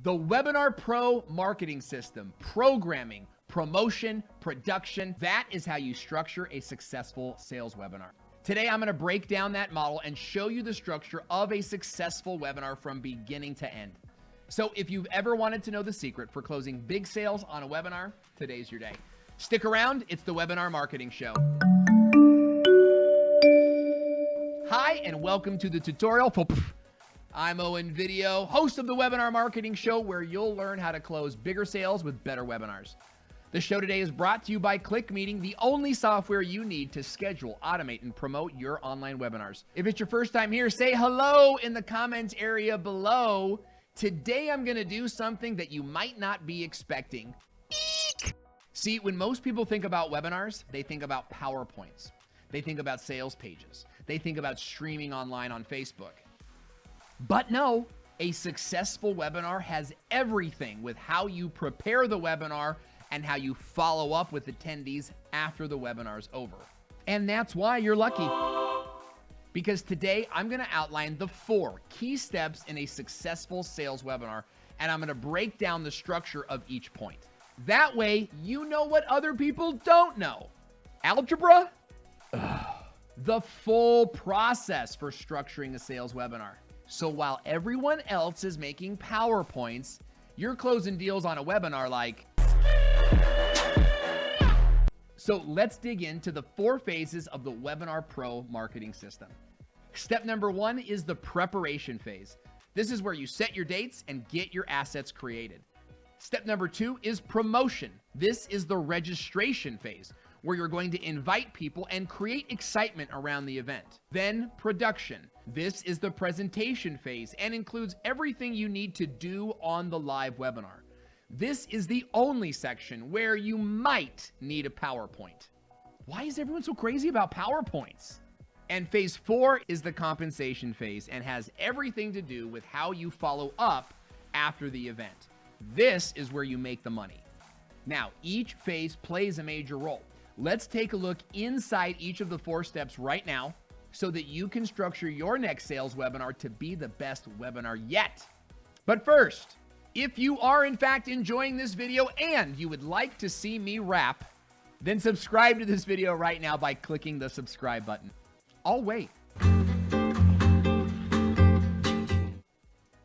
The Webinar Pro marketing system, programming, promotion, production, that is how you structure a successful sales webinar. Today, I'm going to break down that model and show you the structure of a successful webinar from beginning to end. So if you've ever wanted to know the secret for closing big sales on a webinar, today's your day. Stick around, it's the Webinar Marketing Show. Hi, and welcome to the tutorial. I'm Owen Video, host of the Webinar Marketing Show, where you'll learn how to close bigger sales with better webinars. The show today is brought to you by ClickMeeting, the only software you need to schedule, automate, and promote your online webinars. If it's your first time here, say hello in the comments area below. Today, I'm going to do something that you might not be expecting. See, when most people think about webinars, they think about PowerPoints. They think about sales pages. They think about streaming online on Facebook. But no, a successful webinar has everything with how you prepare the webinar and how you follow up with attendees after the webinar's over. And that's why you're lucky. Because today I'm going to outline the 4 key steps in a successful sales webinar, and I'm going to break down the structure of each point. That way, you know what other people don't know. Algebra? The full process for structuring a sales webinar. So while everyone else is making PowerPoints, you're closing deals on a webinar like... So let's dig into the 4 phases of the Webinar Pro marketing system. Step number 1 is the preparation phase. This is where you set your dates and get your assets created. Step number 2 is promotion. This is the registration phase, where you're going to invite people and create excitement around the event. Then production. This is the presentation phase and includes everything you need to do on the live webinar. This is the only section where you might need a PowerPoint. Why is everyone so crazy about PowerPoints? And phase 4 is the compensation phase and has everything to do with how you follow up after the event. This is where you make the money. Now, each phase plays a major role. Let's take a look inside each of the 4 steps right now so that you can structure your next sales webinar to be the best webinar yet. But first, if you are in fact enjoying this video and you would like to see me rap, then subscribe to this video right now by clicking the subscribe button. I'll wait.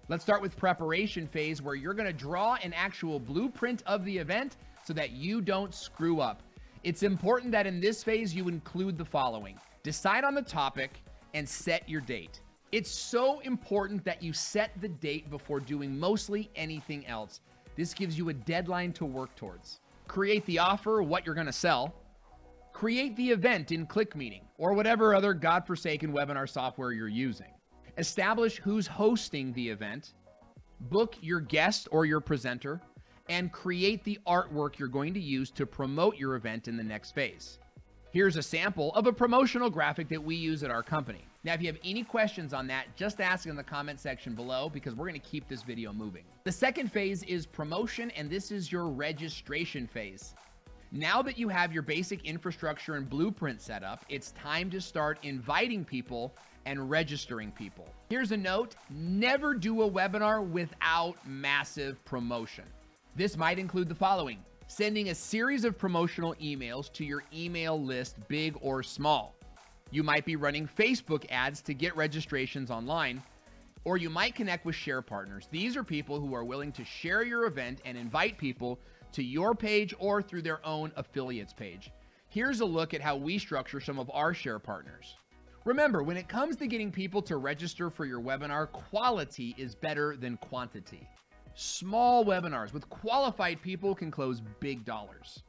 Let's start with preparation phase, where you're going to draw an actual blueprint of the event so that you don't screw up. It's important that in this phase, you include the following. Decide on the topic and set your date. It's so important that you set the date before doing mostly anything else. This gives you a deadline to work towards. Create the offer, what you're going to sell. Create the event in ClickMeeting or whatever other godforsaken webinar software you're using. Establish who's hosting the event. Book your guest or your presenter, and create the artwork you're going to use to promote your event in the next phase. Here's a sample of a promotional graphic that we use at our company. Now, if you have any questions on that, just ask in the comment section below, because we're going to keep this video moving. The second phase is promotion, and this is your registration phase. Now that you have your basic infrastructure and blueprint set up, it's time to start inviting people and registering people. Here's a note: never do a webinar without massive promotion. This might include the following: sending a series of promotional emails to your email list, big or small. You might be running Facebook ads to get registrations online, or you might connect with share partners. These are people who are willing to share your event and invite people to your page or through their own affiliates page. Here's a look at how we structure some of our share partners. Remember, when it comes to getting people to register for your webinar, quality is better than quantity. Small webinars with qualified people can close big dollars.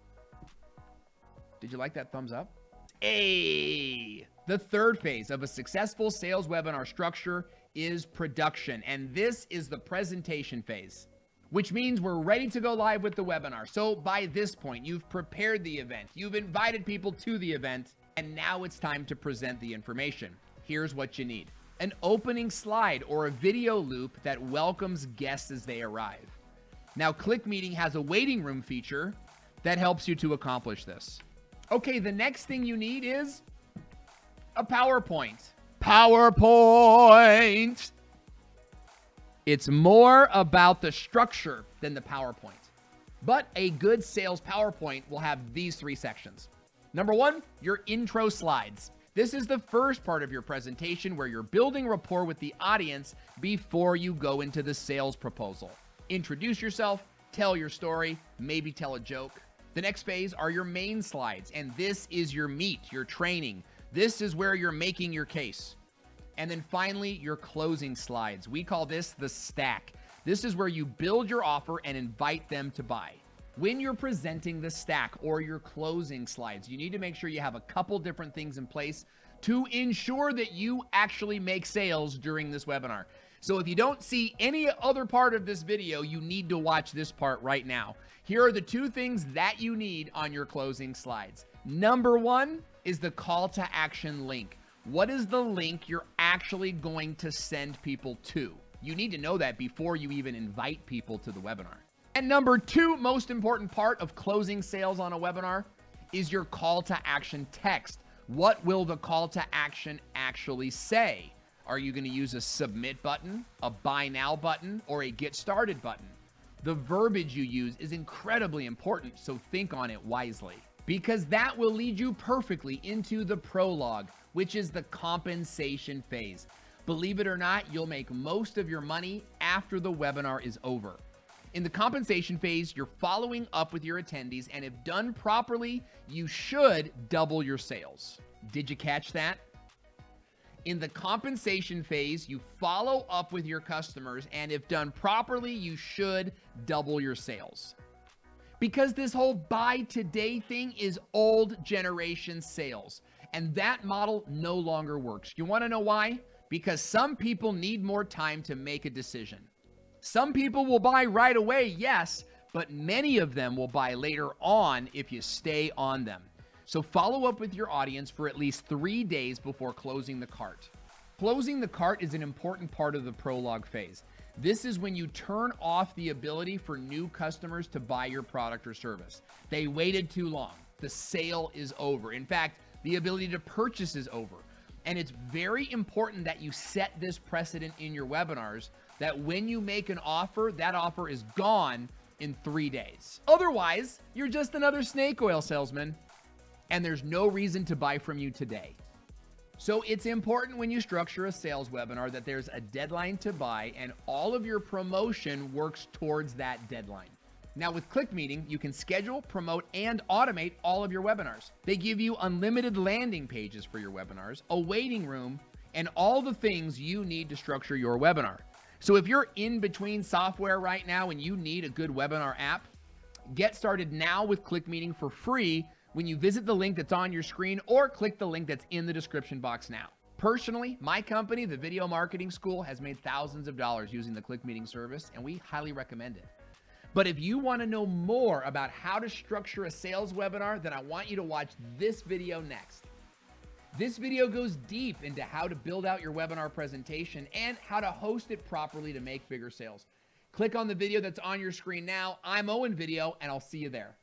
Did you like that thumbs up? Hey! The third phase of a successful sales webinar structure is production, and this is the presentation phase, which means we're ready to go live with the webinar. So by this point, you've prepared the event, you've invited people to the event, and now it's time to present the information. Here's what you need: an opening slide or a video loop that welcomes guests as they arrive. Now, ClickMeeting has a waiting room feature that helps you to accomplish this. Okay, the next thing you need is a PowerPoint. PowerPoint! It's more about the structure than the PowerPoint. But a good sales PowerPoint will have these 3 sections. Number 1, your intro slides. This is the first part of your presentation where you're building rapport with the audience before you go into the sales proposal. Introduce yourself, tell your story, maybe tell a joke. The next phase are your main slides, and this is your meat, your training. This is where you're making your case. And then finally, your closing slides. We call this the stack. This is where you build your offer and invite them to buy. When you're presenting the stack or your closing slides, you need to make sure you have a couple different things in place to ensure that you actually make sales during this webinar. So if you don't see any other part of this video, you need to watch this part right now. Here are the 2 things that you need on your closing slides. Number 1 is the call to action link. What is the link you're actually going to send people to? You need to know that before you even invite people to the webinar. And number 2 most important part of closing sales on a webinar is your call to action text. What will the call to action actually say? Are you going to use a submit button, a buy now button, or a get started button? The verbiage you use is incredibly important, so think on it wisely, because that will lead you perfectly into the prologue, which is the compensation phase. Believe it or not, you'll make most of your money after the webinar is over. In the compensation phase, you're following up with your attendees, and if done properly, you should double your sales. Did you catch that? In the compensation phase, you follow up with your customers, and if done properly, you should double your sales. Because this whole buy today thing is old generation sales, and that model no longer works. You want to know why? Because some people need more time to make a decision. Some people will buy right away, yes, but many of them will buy later on if you stay on them. So follow up with your audience for at least 3 days before closing the cart. Closing the cart is an important part of the prologue phase. This is when you turn off the ability for new customers to buy your product or service. They waited too long. The sale is over. In fact, the ability to purchase is over. And it's very important that you set this precedent in your webinars that when you make an offer, that offer is gone in 3 days. Otherwise, you're just another snake oil salesman, and there's no reason to buy from you today. So it's important when you structure a sales webinar that there's a deadline to buy and all of your promotion works towards that deadline. Now with ClickMeeting, you can schedule, promote, and automate all of your webinars. They give you unlimited landing pages for your webinars, a waiting room, and all the things you need to structure your webinar. So if you're in between software right now and you need a good webinar app, get started now with ClickMeeting for free when you visit the link that's on your screen or click the link that's in the description box now. Personally, my company, the Video Marketing School, has made thousands of dollars using the ClickMeeting service, and we highly recommend it. But if you want to know more about how to structure a sales webinar, then I want you to watch this video next. This video goes deep into how to build out your webinar presentation and how to host it properly to make bigger sales. Click on the video that's on your screen now. I'm Owen Video, and I'll see you there.